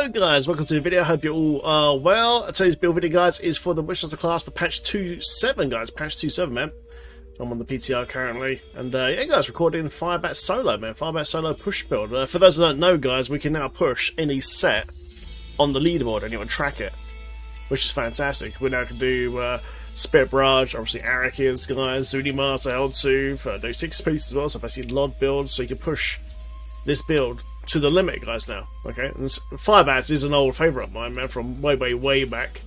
Hello guys, welcome to the video. I hope you all are well. Today's build video, guys, is for the Wishlist class for patch 2.7, guys. Patch 2.7, man. I'm on the PTR currently, and yeah, guys, recording FireBats solo, man. FireBats solo push build. For those that don't know, guys, we can now push any set on the leaderboard and you can track it, which is fantastic. We now can do Spirit Barrage, obviously Arachyrs, guys, Zunimars, L2, those 6 pieces as well, so basically LOD builds, so you can push this build to the limit, guys, now. Okay, and FireBats is an old favourite of mine, man, from way back.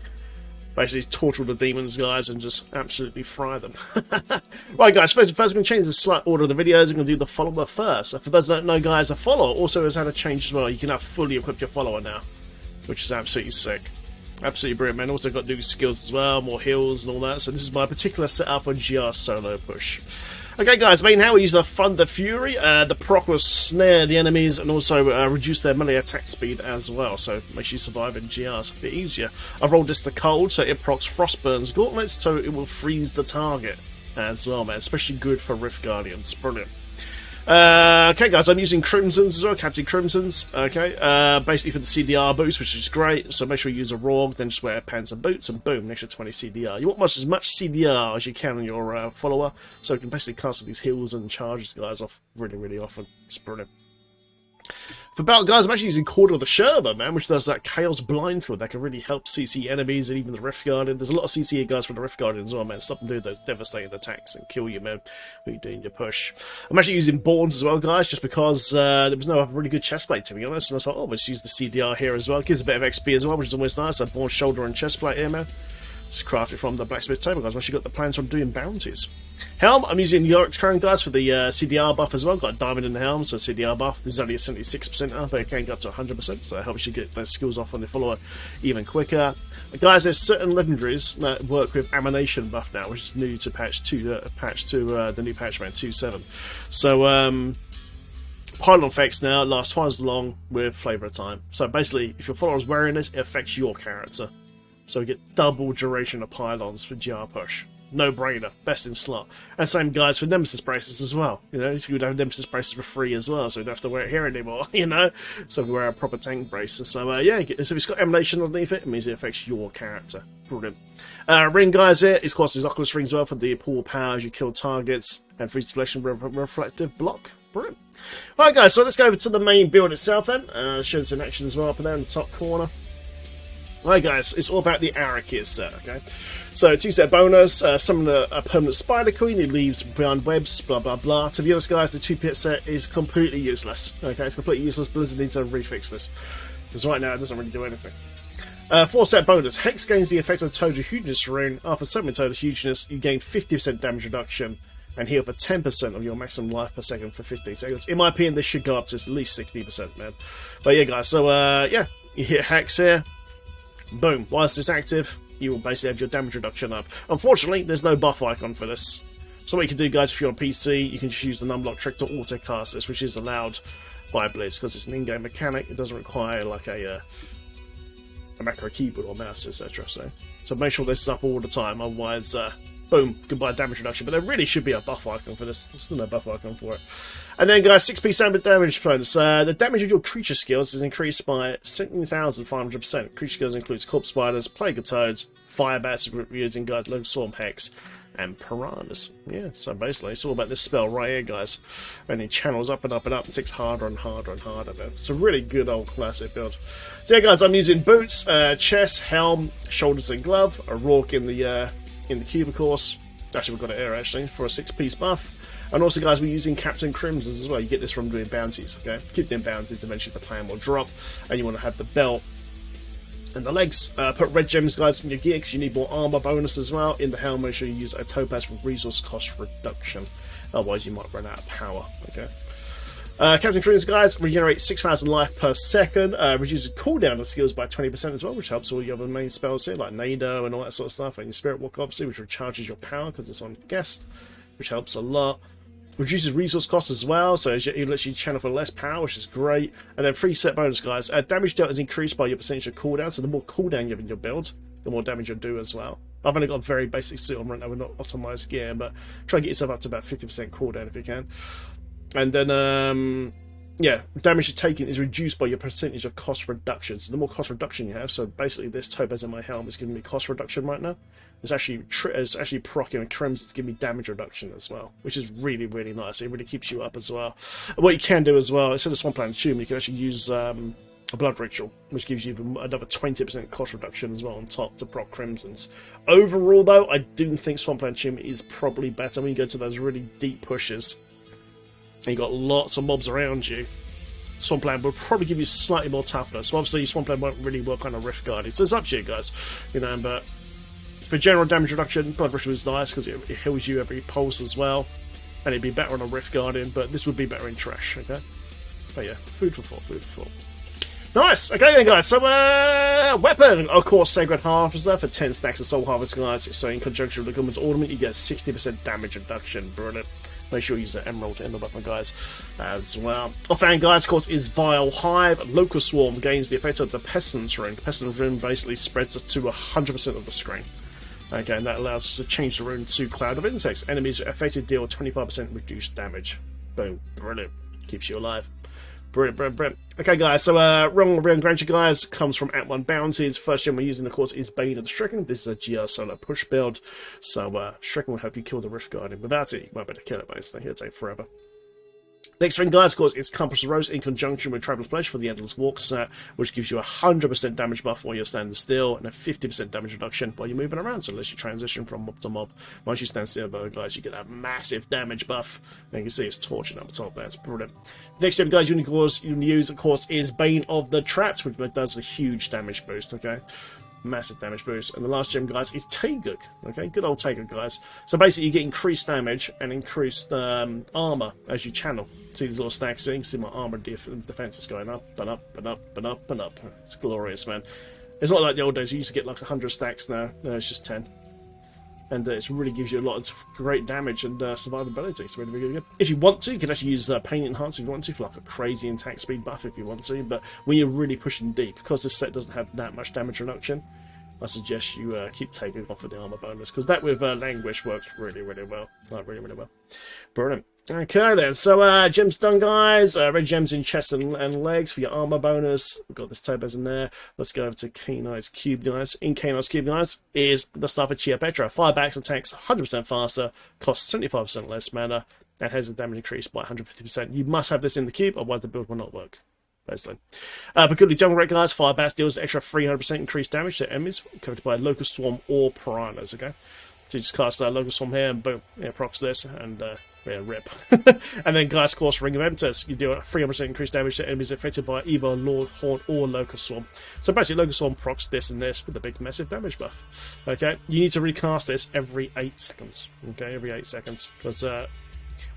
Basically torture the demons, guys, and just absolutely fry them. Right, guys, first we're going to change the slight order of the videos. I'm going to do the follower first. So for those that don't know, guys, the follower also has had a change as well. You can now fully equip your follower now, which is absolutely sick. Absolutely brilliant, man. Also got new skills as well, more heals and all that. So this is my particular setup for GR solo push. Okay, guys, main how we use the Thunder Fury. The proc will snare the enemies and also reduce their melee attack speed as well. So makes you survive in GRs a bit easier. I've rolled this to cold, so it procs Frostburn's Gauntlets, so it will freeze the target as well, man. Especially good for Rift Guardians. Brilliant. Okay, guys, I'm using Crimsons as well, Captain Crimsons. Okay, basically for the CDR boost, which is great. So make sure you use a Rogue, then just wear pants and boots, and boom, an extra 20 CDR. You want as much CDR as you can on your follower, so you can basically cast these heals and charges, guys, off really often. It's brilliant. For battle, guys, I'm actually using Cord of the Sherba, man, which does that Chaos Blindfield that can really help CC enemies and even the Rift Guardian. There's a lot of CC guys for the Rift Guardian as well, man. Stop them doing those devastating attacks and kill you, man, when you're doing your push. I'm actually using Borns as well, guys, just because there was no really good chestplate, to be honest. And I thought, oh, let's use the CDR here as well. It gives a bit of XP as well, which is always nice. A Born shoulder and chestplate here, man. Just crafted from the blacksmith table, guys. I've actually got the plans from doing bounties. Helm, I'm using Yorick's Crown, guys, for the CDR buff as well. Got a diamond in the helm, so CDR buff. This is only a 76% up, but it can go up to 100%, so it helps you get those skills off on the follower even quicker. Guys, there's certain legendaries that work with Ammunition buff now, which is new to patch 2, the new patch, man, 2.7. So, pylon effects now last twice as long with Flavour of Time. So basically, if your follower's wearing this, it affects your character. So we get double duration of pylons for GR push. No brainer, best in slot. And same, guys, for Nemesis braces as well. You know, so you would have Nemesis braces for free as well, so you don't have to wear it here anymore, you know? So we wear a proper tank brace. So yeah, so it's got emanation underneath it, it means it affects your character. Brilliant. Ring, guys, here. It's cost these Oculus rings well for the pool power as you kill targets and freeze deflection reflective block. Brilliant. Alright, guys, so let's go over to the main build itself then. Show this in action as well up there in the top corner. Alright, guys, it's all about the Arachyr set, okay? So, 2-set bonus, summon a permanent Spider Queen who leaves behind webs, blah blah blah. To be honest, guys, the 2-pit set is completely useless, okay? It's completely useless. Blizzard needs to refix this, because right now it doesn't really do anything. 4-set bonus, Hex gains the effect of Total Hugeness rune. After summoning Total Hugeness, you gain 50% damage reduction and heal for 10% of your maximum life per second for 15 seconds. In my opinion, this should go up to at least 60%, man. But yeah, guys, so yeah, you hit Hex here. Boom. Whilst it's active, you will basically have your damage reduction up. Unfortunately, there's no buff icon for this. So what you can do, guys, if you're on PC, you can just use the numlock trick to auto-cast this, which is allowed by Blizz, because it's an in-game mechanic. It doesn't require, like, a macro keyboard or mouse, etc. So make sure this is up all the time, otherwise, boom, goodbye damage reduction. But there really should be a buff icon for this. There's still no buff icon for it. And then, guys, 6-piece damage bonus. The damage of your creature skills is increased by 17,500%. Creature skills includes Corpse Spiders, Plague of Toads, FireBats, using, guys, Low Swarm Hex, and Piranhas. Yeah, so basically, it's all about this spell right here, guys. And it channels up and up and up. It takes harder and harder and harder, man. It's a really good old classic build. So yeah, guys, I'm using boots, chest, helm, shoulders and glove, a Rourke in the cubicles. Actually, we've got it here, actually, for a 6-piece buff. And also, guys, we're using Captain Crimsons as well. You get this from doing bounties, okay? Keep doing bounties, eventually the plan will drop. And you want to have the belt and the legs. Put red gems, guys, in your gear because you need more armor bonus as well. In the helm, make sure you use a topaz for resource cost reduction. Otherwise, you might run out of power, okay? Captain Crimsons, guys, regenerate 6,000 life per second. Reduces cooldown of skills by 20% as well, which helps all your other main spells here, like Nado and all that sort of stuff. And your Spirit Walk, obviously, which recharges your power because it's on guest, which helps a lot. Reduces resource costs as well, so you literally channel for less power, which is great. And then 3-set bonus, guys. Damage dealt is increased by your percentage of cooldown, so the more cooldown you have in your build, the more damage you'll do as well. I've only got a very basic suit on right now with not optimized gear, but try to get yourself up to about 50% cooldown if you can. And then yeah, damage you're taking is reduced by your percentage of cost reduction. So the more cost reduction you have, so basically this topaz in my helm is giving me cost reduction right now. It's actually proccing with crimson to give me damage reduction as well, which is really, really nice. It really keeps you up as well. And what you can do as well, instead of Swamp Land Tomb, you can actually use a blood ritual, which gives you another 20% cost reduction as well on top to proc crimsons. Overall, though, I do think Swamp Land Tomb is probably better when you go to those really deep pushes. And you've got lots of mobs around you. Swampland will probably give you slightly more toughness. So obviously, Swampland won't really work on a Rift Guardian. So it's up to you guys, you know. But for general damage reduction, Blood Ritual is nice because it heals you every pulse as well, and it'd be better on a Rift Guardian. But this would be better in Trash. Okay. But yeah, food for thought. Food for thought. Nice. Okay then, guys. So weapon, of course, Sacred Harvester for 10 stacks of Soul Harvest, guys. So in conjunction with the Goblins Ornament, you get 60% damage reduction. Brilliant. Make sure you use the Emerald in the weapon, guys, as well. Offhand, guys, of course, is Vile Hive. Locust Swarm gains the effect of the Pestilence Rune. The Pestilence Rune basically spreads it to 100% of the screen. Okay, and that allows us to change the rune to Cloud of Insects. Enemies affected deal 25% reduced damage. Boom. Brilliant. Keeps you alive. Brilliant, brilliant, brilliant. Okay, guys, so Realm Granger, guys, comes from At 1 Bounties. First gem we're using, of course, is Bane of the Stricken. This is a GR solo push build, so Stricken will help you kill the Rift Guardian. Without it, you won't be able to kill it, basically. It'll take forever. Next thing, guys, of course, is Compass of Rose in conjunction with Traveler's Pledge for the Endless Walk set, which gives you a 100% damage buff while you're standing still and a 50% damage reduction while you're moving around. So unless you transition from mob to mob, once you stand still, though, guys, you get a massive damage buff. And you can see it's torching up top there. It's brilliant. Next gem, guys, you can use, of course, is Bane of the Trapped, which does a huge damage boost, okay? Massive damage boost. And the last gem, guys, is Taeguk. Okay, good old Taeguk, guys. So basically, you get increased damage and increased armor as you channel. See these little stacks? So you can see my armor defense is going up and up and up and up and up. It's glorious, man. It's not like the old days. You used to get like 100 stacks now. No, it's just 10. And it really gives you a lot of great damage and survivability. It's really, really good. If you want to, you can actually use Pain Enhance if you want to, for like a crazy attack speed buff if you want to. But when you're really pushing deep, because this set doesn't have that much damage reduction, I suggest you keep taking off of the armor bonus, because that with Languish works really, really well. Like, really, really well. Brilliant. Okay then, so gems done, guys. Red gems in chest and legs for your armor bonus. We've got this topaz in there. Let's go over to Kanai's cube, guys. In Kanai's cube, guys, is the stuff of Chia Petra. Firebacks attacks 100% faster, costs 75% less mana, and has a damage increase by 150%. You must have this in the cube, otherwise the build will not work. Basically. Peculiar Jungle Rat, guys. Firebats deals an extra 300% increased damage to enemies covered by Locust Swarm or Piranhas, okay? So you just cast Locust Swarm here, and boom, yeah, procs this, and yeah, rip. And then, guys, of course, Ring of Emptiness. You deal a 300% increased damage to enemies affected by either Lord, Horde, or Locust Swarm. So basically, Locust Swarm procs this and this with a big, massive damage buff. Okay? You need to recast this every 8 seconds. Okay? Every 8 seconds. Because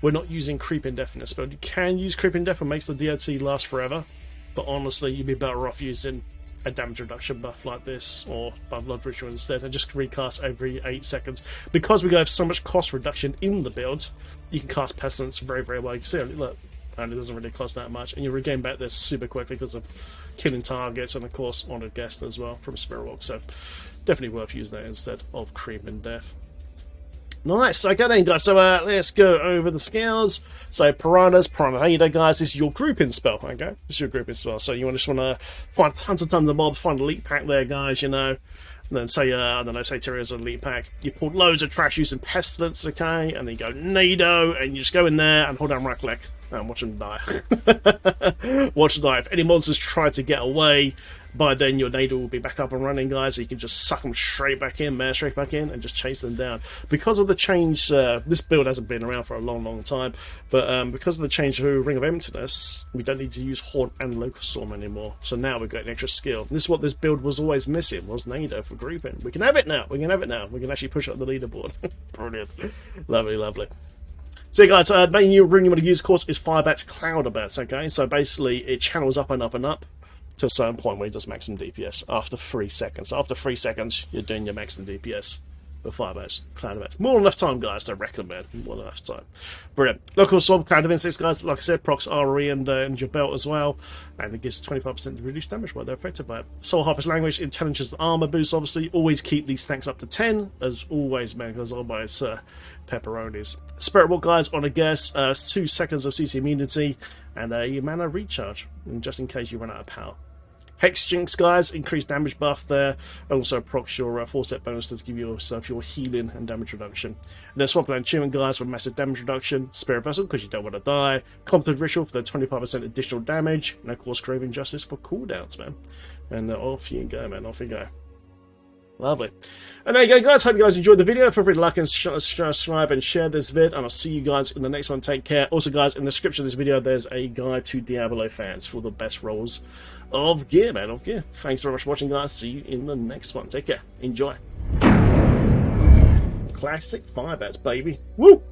we're not using Creep Indefinite spell. You can use Creep Indefinite, makes the DOT last forever. But honestly, you'd be better off using a damage reduction buff like this, or Blood Ritual instead, and just recast every 8 seconds. Because we have so much cost reduction in the build, you can cast Pestilence very, very well. You can see, look, and it doesn't really cost that much, and you regain back this super quickly because of killing targets, and of course, Honored Guest as well from Spirit Walk. So, definitely worth using that instead of Creep and Death. Nice. Okay then, guys, so let's go over the skills. So Piranha, guys, this is your grouping spell, okay? This is your grouping spell. So you just want to find tons of mobs, find a elite pack there, guys, you know. And then say, I don't know, say Tyria's an elite pack. You pull loads of trash using Pestilence, okay? And then you go Nado, and you just go in there and hold down right click and watch them die. Watch them die. If any monsters try to get away, by then your Nado will be back up and running, guys, so you can just suck them straight back in, and just chase them down. Because of the change, this build hasn't been around for a long, long time, but because of the change to Ring of Emptiness, we don't need to use Horde and Locust Swarm anymore. So now we've got an extra skill. This is what this build was always missing, was Nado for grouping. We can have it now. We can have it now. We can actually push up the leaderboard. Brilliant. Lovely, lovely. So guys, the main new rune you want to use, of course, is Firebat's Cloudabats, okay? So basically, it channels up and up and up to a certain point where it does maximum DPS after 3 seconds. After 3 seconds, you're doing your maximum DPS with Firebat's Cloudabats. More than enough time, guys, to recommend. More than enough time. Brilliant. Local Sword, Cloud of Insects, guys, like I said, procs RE and your belt as well. And it gives 25% reduced damage while they're affected by it. Soul Harvest Language, Intelligence and Armor boost, obviously. Always keep these stacks up to 10, as always, man, because otherwise, pepperonis. Spirit Walk, guys, on a guess, 2 seconds of CC immunity, and your mana recharge, just in case you run out of power. Hex Jinx, guys, increased damage buff there, and also procs your 4-set bonus to give yourself your healing and damage reduction. And then Swampland Tuning, guys, for massive damage reduction. Spirit Vessel, because you don't want to die. Competent Ritual for the 25% additional damage. And of course, Craving Justice for cooldowns, man. And off you go, man, off you go. Lovely. And there you go, guys. Hope you guys enjoyed the video. Feel free to like and subscribe and share this vid. And I'll see you guys in the next one. Take care. Also, guys, in the description of this video, there's a guide to Diablo fans for the best rolls of gear, man. Of gear. Thanks very much for watching, guys. See you in the next one. Take care. Enjoy. Classic FireBats, baby. Woo!